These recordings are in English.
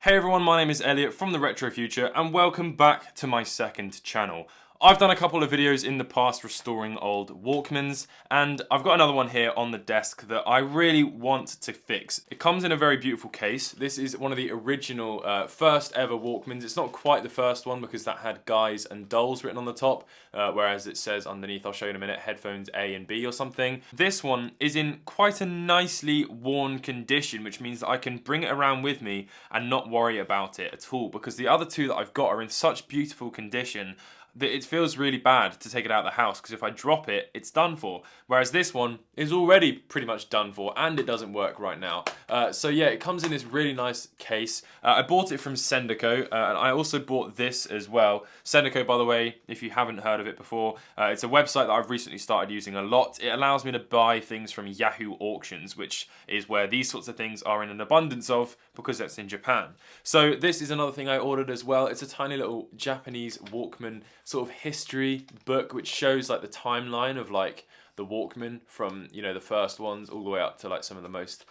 Hey everyone, my name is Elliot from the Retro Future and welcome back to my second channel. I've done a couple of videos in the past restoring old Walkmans, and I've got another one here on the desk that I really want to fix. It comes in a very beautiful case. This is one of the original first ever Walkmans. It's not quite the first one because that had guys and dolls written on the top, whereas it says underneath, I'll show you in a minute, headphones A and B or something. This one is in quite a nicely worn condition, which means that I can bring it around with me and not worry about it at all, because the other two that I've got are in such beautiful condition that it feels really bad to take it out of the house, because if I drop it, it's done for. Whereas this one is already pretty much done for, and it doesn't work right now. So yeah, it comes in this really nice case. I bought it from Sendico, and I also bought this as well. Sendico, by the way, if you haven't heard of it before, it's a website that I've recently started using a lot. It allows me to buy things from Yahoo auctions, which is where these sorts of things are in an abundance of, because that's in Japan. So this is another thing I ordered as well. It's a tiny little Japanese Walkman sort of history book, which shows like the timeline of like the Walkman from, you know, the first ones all the way up to like some of the most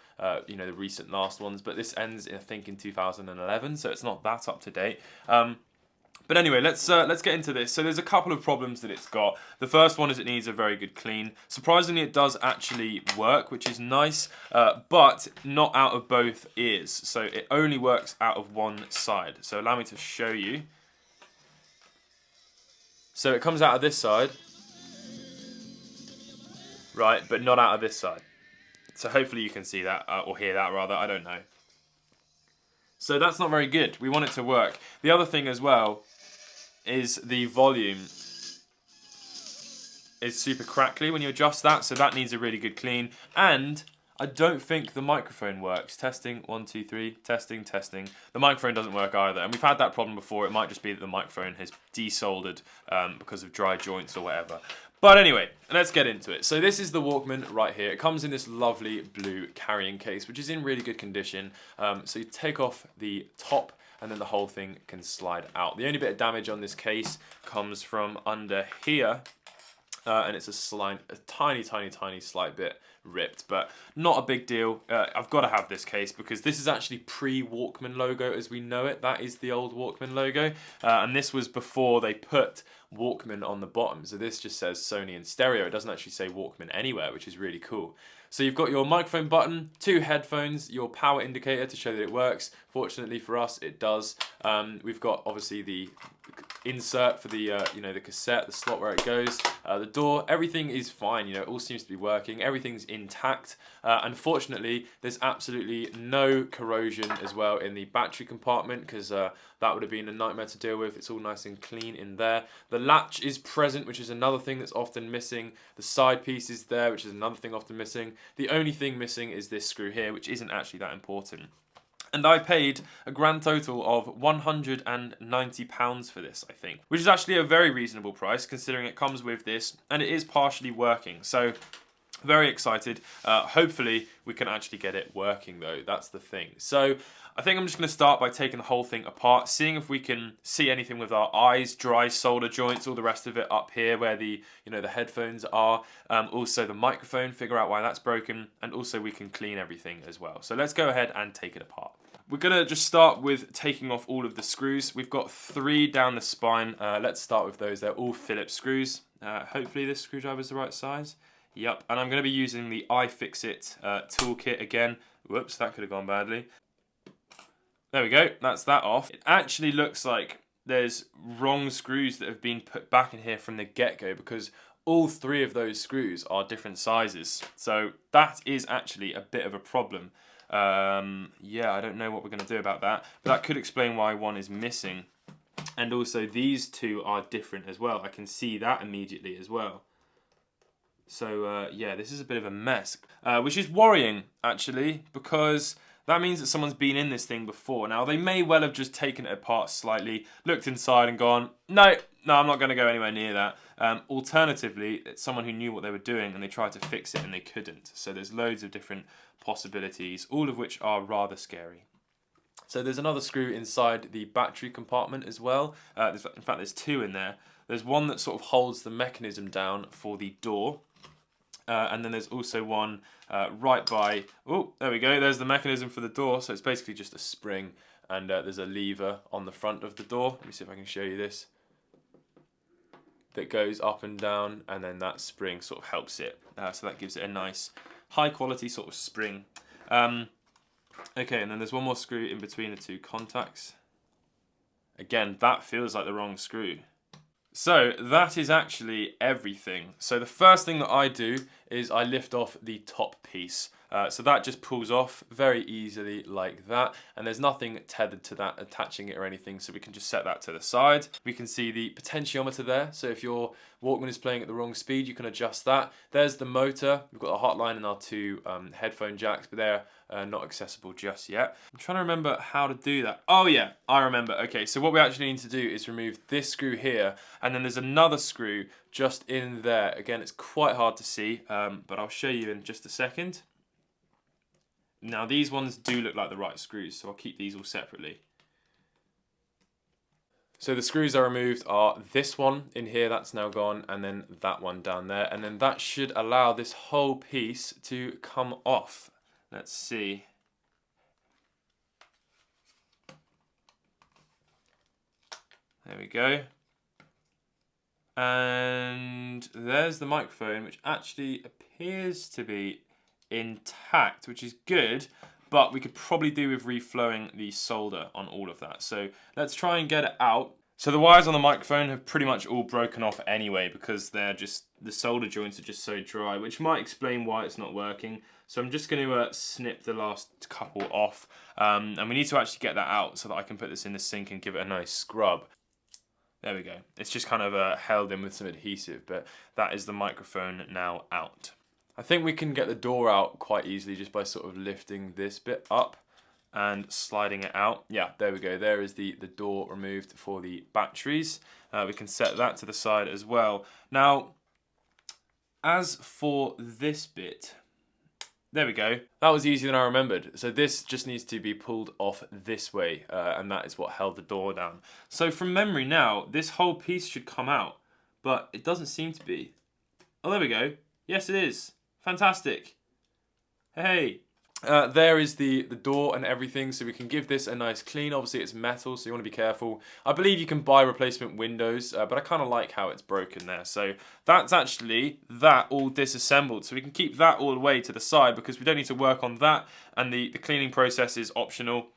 you know, the recent last ones. But this ends, I think, in 2011, so it's not that up to date. But anyway, let's get into this. So there's a couple of problems that it's got. The first one is it needs a very good clean. Surprisingly, it does actually work, which is nice, but not out of both ears. So it only works out of one side. So allow me to show you. So it comes out of this side, right, but not out of this side. So hopefully you can see that, or hear that rather, I don't know. So that's not very good. We want it to work. The other thing as well is the volume is super crackly when you adjust that, so that needs a really good clean. And I don't think the microphone works. Testing, 1, 2, 3, testing, testing. The microphone doesn't work either, and we've had that problem before. It might just be that the microphone has desoldered because of dry joints or whatever. But anyway, let's get into it. So this is the Walkman right here. It comes in this lovely blue carrying case, which is in really good condition. So you take off the top, and then the whole thing can slide out. The only bit of damage on this case comes from under here, and it's a tiny slight bit ripped, but not a big deal. I've got to have this case because this is actually pre-Walkman logo as we know it. That is the old Walkman logo, and this was before they put Walkman on the bottom. So this just says Sony in stereo. It doesn't actually say Walkman anywhere, which is really cool. So you've got your microphone button, 2 headphones, your power indicator to show that it works. Fortunately for us, it does. We've got obviously the insert for the you know, the cassette, the slot where it goes, the door. Everything is fine. You know, it all seems to be working. Everything's intact. Unfortunately, there's absolutely no corrosion as well in the battery compartment, because that would have been a nightmare to deal with. It's all nice and clean in there. The latch is present, which is another thing that's often missing. The side piece is there, which is another thing often missing. The only thing missing is this screw here, which isn't actually that important. And I paid a grand total of £190 for this, I think, which is actually a very reasonable price considering it comes with this and it is partially working. So very excited. Hopefully we can actually get it working though. That's the thing. So I think I'm just going to start by taking the whole thing apart, seeing if we can see anything with our eyes, dry solder joints, all the rest of it up here where the, you know, the headphones are. Also the microphone, figure out why that's broken, and also we can clean everything as well. So let's go ahead and take it apart. We're going to just start with taking off all of the screws. We've got 3 down the spine. Let's start with those. They're all Phillips screws. Hopefully this screwdriver is the right size. Yep, and I'm going to be using the iFixit toolkit again. Whoops, that could have gone badly. There we go, that's that off. It actually looks like there's wrong screws that have been put back in here from the get-go, because all 3 of those screws are different sizes. So that is actually a bit of a problem. Yeah, I don't know what we're going to do about that, but that could explain why one is missing. And also these 2 are different as well. I can see that immediately as well. So yeah, this is a bit of a mess, which is worrying actually, because that means that someone's been in this thing before. Now, they may well have just taken it apart slightly, looked inside and gone, no, I'm not going to go anywhere near that. Alternatively, it's someone who knew what they were doing and they tried to fix it and they couldn't. So there's loads of different possibilities, all of which are rather scary. So there's another screw inside the battery compartment as well. In fact, there's 2 in there. There's one that sort of holds the mechanism down for the door. And then there's also one right by, oh, there we go, there's the mechanism for the door. So it's basically just a spring and there's a lever on the front of the door. Let me see if I can show you this. That goes up and down, and then that spring sort of helps it. So that gives it a nice high quality sort of spring. Okay, and then there's one more screw in between the two contacts. Again, that feels like the wrong screw. So that is actually everything. So the first thing that I do is I lift off the top piece. So that just pulls off very easily like that, and there's nothing tethered to that, attaching it or anything, so we can just set that to the side. We can see the potentiometer there, so if your Walkman is playing at the wrong speed, you can adjust that. There's the motor. We've got a hotline and our two headphone jacks, but they're not accessible just yet. I'm trying to remember how to do that. Oh yeah, I remember. Okay, so what we actually need to do is remove this screw here, and then there's another screw just in there. Again, it's quite hard to see, but I'll show you in just a second. Now these ones do look like the right screws, so I'll keep these all separately. So the screws I removed are this one in here, that's now gone, and then that one down there, and then that should allow this whole piece to come off. Let's see. There we go. And there's the microphone, which actually appears to be intact, which is good, but we could probably do with reflowing the solder on all of that. So let's try and get it out. So the wires on the microphone have pretty much all broken off anyway, because they're just, the solder joints are just so dry, which might explain why it's not working. So I'm just going to snip the last couple off, and we need to actually get that out so that I can put this in the sink and give it a nice scrub. There we go. It's just kind of held in with some adhesive, but that is the microphone now out. I think we can get the door out quite easily just by sort of lifting this bit up and sliding it out. Yeah, there we go. There is the door removed for the batteries. We can set that to the side as well. Now, as for this bit, there we go. That was easier than I remembered. So this just needs to be pulled off this way, and that is what held the door down. So from memory now, this whole piece should come out, but it doesn't seem to be. Oh, there we go. Yes, it is. Fantastic. Hey. There is the door and everything, so we can give this a nice clean. Obviously it's metal, so you want to be careful. I believe you can buy replacement windows, but I kind of like how it's broken there. So that's actually that all disassembled, so we can keep that all the way to the side because we don't need to work on that, and the cleaning process is optional.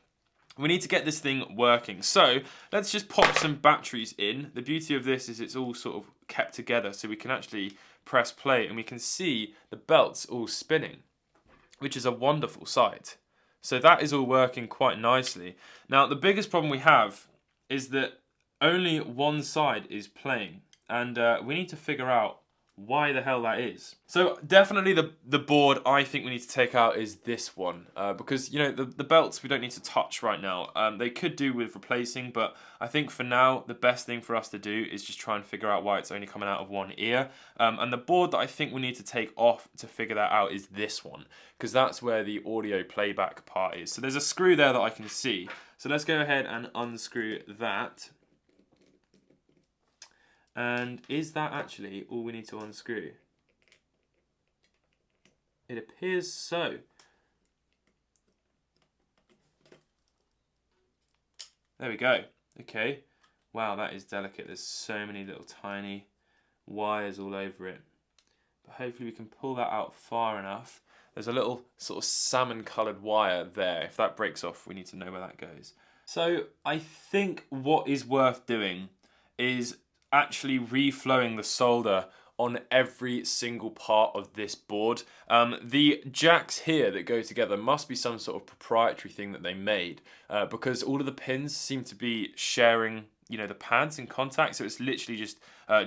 We need to get this thing working, so let's just pop some batteries in. The beauty of this is it's all sort of kept together, so we can actually press play and we can see the belts all spinning, which is a wonderful sight. So that is all working quite nicely. Now the biggest problem we have is that only one side is playing, and we need to figure out why the hell that is. So definitely the board I think we need to take out is this one, because you know the belts we don't need to touch right now. They could do with replacing, but I think for now the best thing for us to do is just try and figure out why it's only coming out of one ear. And the board that I think we need to take off to figure that out is this one, because that's where the audio playback part is. So there's a screw there that I can see. So let's go ahead and unscrew that. And is that actually all we need to unscrew? It appears so. There we go. Okay. Wow, that is delicate. There's so many little tiny wires all over it. But hopefully we can pull that out far enough. There's a little sort of salmon coloured wire there. If that breaks off, we need to know where that goes. So I think what is worth doing is actually reflowing the solder on every single part of this board. The jacks here that go together must be some sort of proprietary thing that they made, because all of the pins seem to be sharing, you know, the pads in contact, so it's literally just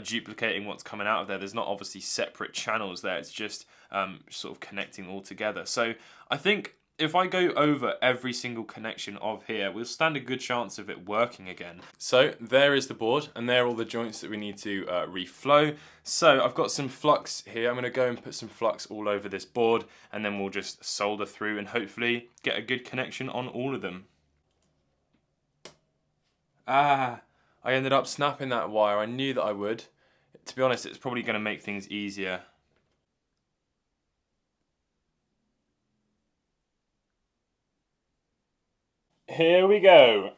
duplicating what's coming out of there. There's not obviously separate channels there, it's just sort of connecting all together. So I think if I go over every single connection of here, we'll stand a good chance of it working again. So there is the board, and there are all the joints that we need to reflow. So I've got some flux here. I'm going to go and put some flux all over this board, and then we'll just solder through and hopefully get a good connection on all of them. Ah, I ended up snapping that wire. I knew that I would. To be honest, it's probably going to make things easier. here we go.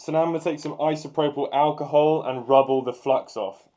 So now I'm going to take some isopropyl alcohol and rub all the flux off.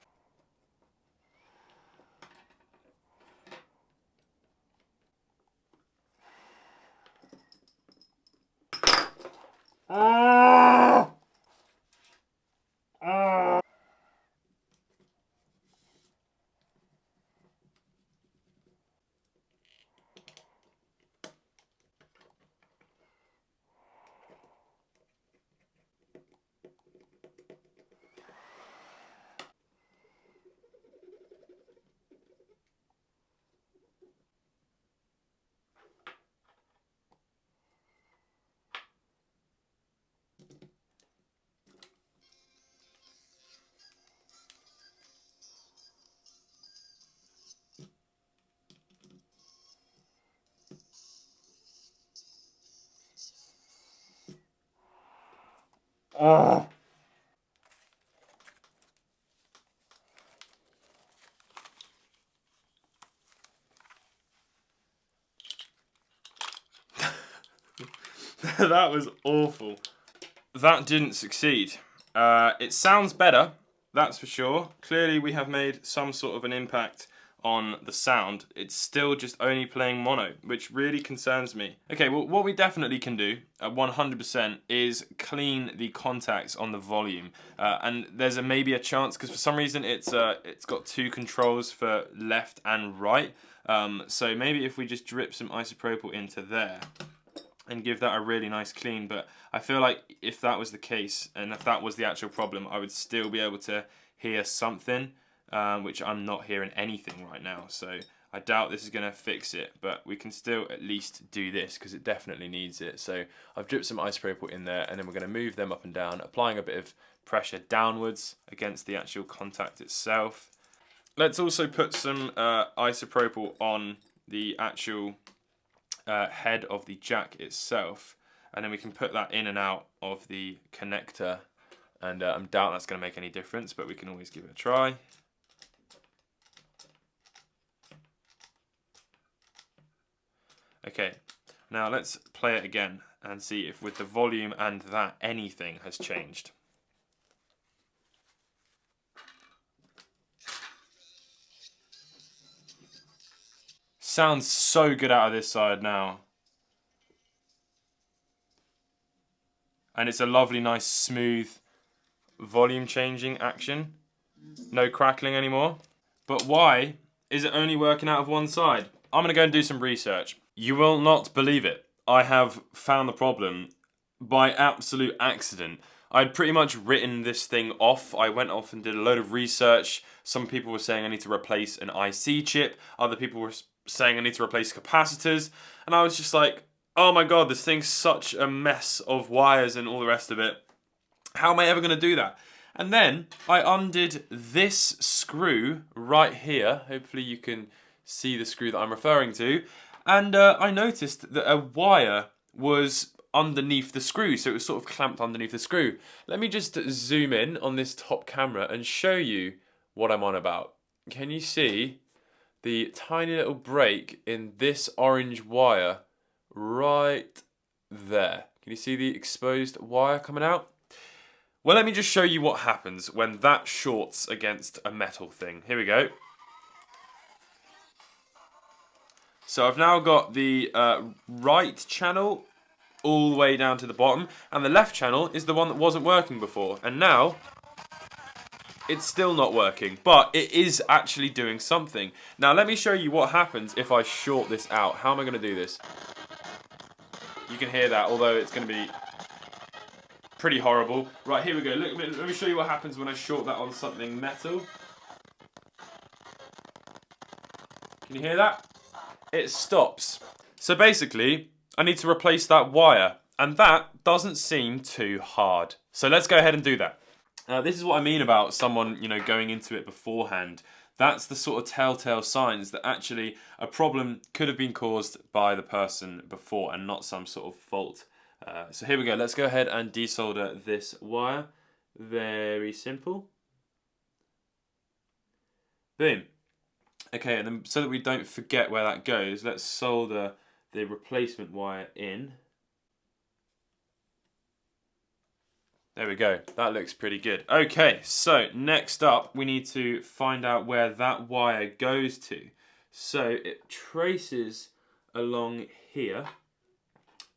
That was awful. That didn't succeed. It sounds better, that's for sure. Clearly we have made some sort of an impact on the sound. It's still just only playing mono, which really concerns me. Okay, well what we definitely can do at 100% is clean the contacts on the volume. And there's maybe a chance, because for some reason it's got two controls for left and right. So maybe if we just drip some isopropyl into there and give that a really nice clean, but I feel like if that was the case and if that was the actual problem, I would still be able to hear something, which I'm not hearing anything right now. So I doubt this is going to fix it, but we can still at least do this because it definitely needs it. So I've dripped some isopropyl in there, and then we're going to move them up and down, applying a bit of pressure downwards against the actual contact itself. Let's also put some isopropyl on the actual head of the jack itself, and then we can put that in and out of the connector, and I doubt that's going to make any difference, but we can always give it a try. Okay, now let's play it again and see if with the volume and that anything has changed. Sounds so good out of this side now. And it's a lovely, nice, smooth volume changing action. No crackling anymore. But why is it only working out of one side? I'm gonna go and do some research. You will not believe it. I have found the problem by absolute accident. I'd pretty much written this thing off. I went off and did a load of research. Some people were saying I need to replace an IC chip. Other people were saying I need to replace capacitors. And I was just like, oh my god, this thing's such a mess of wires and all the rest of it. How am I ever going to do that? And then I undid this screw right here. Hopefully you can see the screw that I'm referring to. And I noticed that a wire was underneath the screw, so it was sort of clamped underneath the screw. Let me just zoom in on this top camera and show you what I'm on about. Can you see the tiny little break in this orange wire right there? Can you see the exposed wire coming out? Well, let me just show you what happens when that shorts against a metal thing. Here we go. So I've now got the right channel all the way down to the bottom, and the left channel is the one that wasn't working before. And now It's still not working, but it is actually doing something. Now let me show you what happens if I short this out. How am I going to do this? You can hear that, although it's going to be pretty horrible. Right, here we go. Look, let me show you what happens when I short that on something metal. Can you hear that? It stops. So basically, I need to replace that wire, and that doesn't seem too hard. So let's go ahead and do that. This is what I mean about someone, going into it beforehand. That's the sort of telltale signs that actually a problem could have been caused by the person before and not some sort of fault. So here we go. Let's go ahead and desolder this wire. Very simple. Boom. Okay, and then so that we don't forget where that goes, let's solder the replacement wire in. There we go. That looks pretty good. Okay, so next up, we need to find out where that wire goes to. So it traces along here,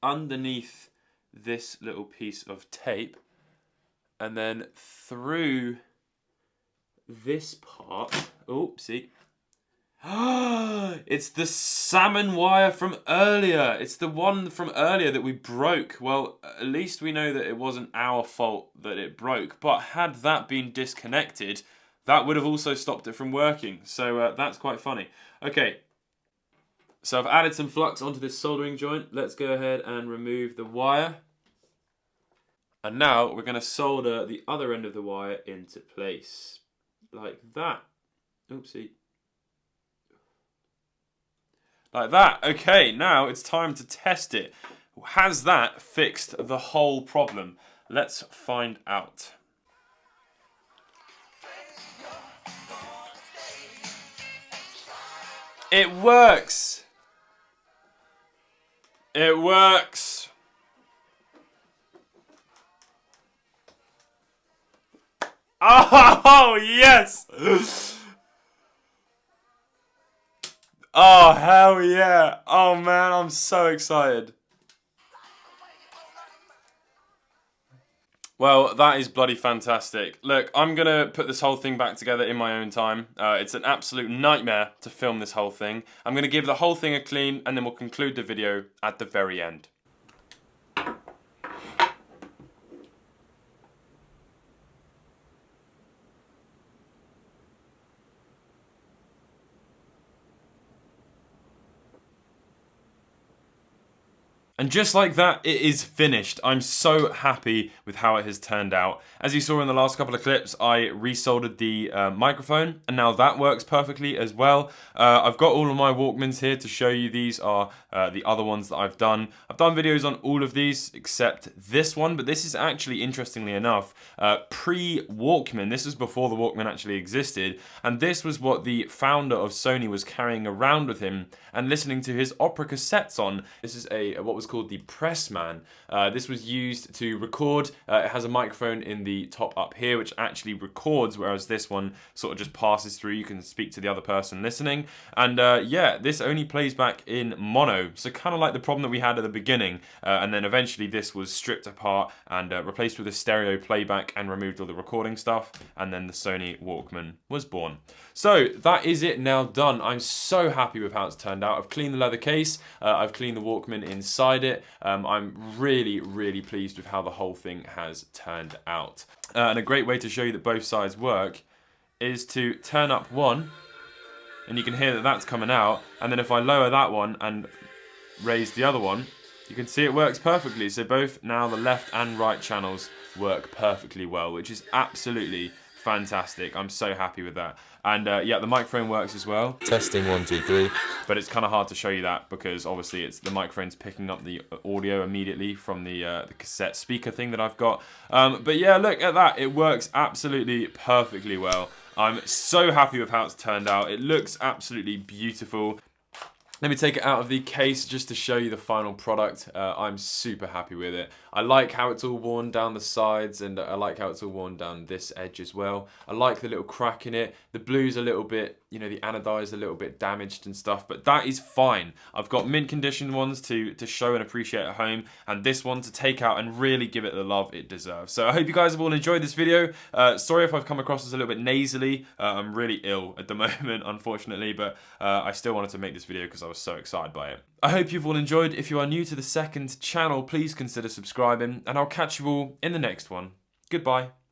underneath this little piece of tape, and then through this part. Oh, see? It's the salmon wire from earlier. It's the one from earlier that we broke. Well, at least we know that it wasn't our fault that it broke. But had that been disconnected, that would have also stopped it from working. So that's quite funny. Okay, so I've added some flux onto this soldering joint. Let's go ahead and remove the wire. And now we're going to solder the other end of the wire into place. Like that. Oopsie. Like that. Okay, now it's time to test it. Has that fixed the whole problem? Let's find out. It works! It works! Oh, yes! Oh, hell yeah. Oh, man, I'm so excited. Well, that is bloody fantastic. Look, I'm going to put this whole thing back together in my own time. It's an absolute nightmare to film this whole thing. I'm going to give the whole thing a clean, and then we'll conclude the video at the very end. And just like that, it is finished. I'm so happy with how it has turned out. As you saw in the last couple of clips, I resoldered the microphone, and now that works perfectly as well. I've got all of my Walkmans here to show you. These are the other ones that I've done. I've done videos on all of these except this one, but this is actually, interestingly enough, pre-Walkman. This was before the Walkman actually existed, and this was what the founder of Sony was carrying around with him and listening to his opera cassettes on. This is what was called the Pressman. This was used to record. It has a microphone in the top up here which actually records, whereas this one sort of just passes through. You can speak to the other person listening, and yeah, this only plays back in mono, so kind of like the problem that we had at the beginning, and then eventually this was stripped apart and replaced with a stereo playback and removed all the recording stuff, and then the Sony Walkman was born. So that is it now done. I'm so happy with how it's turned out. I've cleaned the leather case, I've cleaned the Walkman inside it. I'm really, really pleased with how the whole thing has turned out. And a great way to show you that both sides work is to turn up one, and you can hear that that's coming out, and then if I lower that one and raise the other one, you can see it works perfectly. So both now the left and right channels work perfectly well, which is absolutely fantastic. I'm so happy with that. And yeah, the microphone works as well. Testing 1, 2, 3. But it's kind of hard to show you that because obviously it's the microphone's picking up the audio immediately from the cassette speaker thing that I've got. But yeah, look at that. It works absolutely perfectly well. I'm so happy with how it's turned out. It looks absolutely beautiful. Let me take it out of the case just to show you the final product. I'm super happy with it. I like how it's all worn down the sides, and I like how it's all worn down this edge as well. I like the little crack in it. The blue's a little bit, you know, the anodized is a little bit damaged and stuff, but that is fine. I've got mint condition ones to show and appreciate at home, and this one to take out and really give it the love it deserves. So I hope you guys have all enjoyed this video. Sorry if I've come across as a little bit nasally. I'm really ill at the moment, unfortunately, but I still wanted to make this video because I was so excited by it. I hope you've all enjoyed. If you are new to the second channel, please consider subscribing, and I'll catch you all in the next one. Goodbye.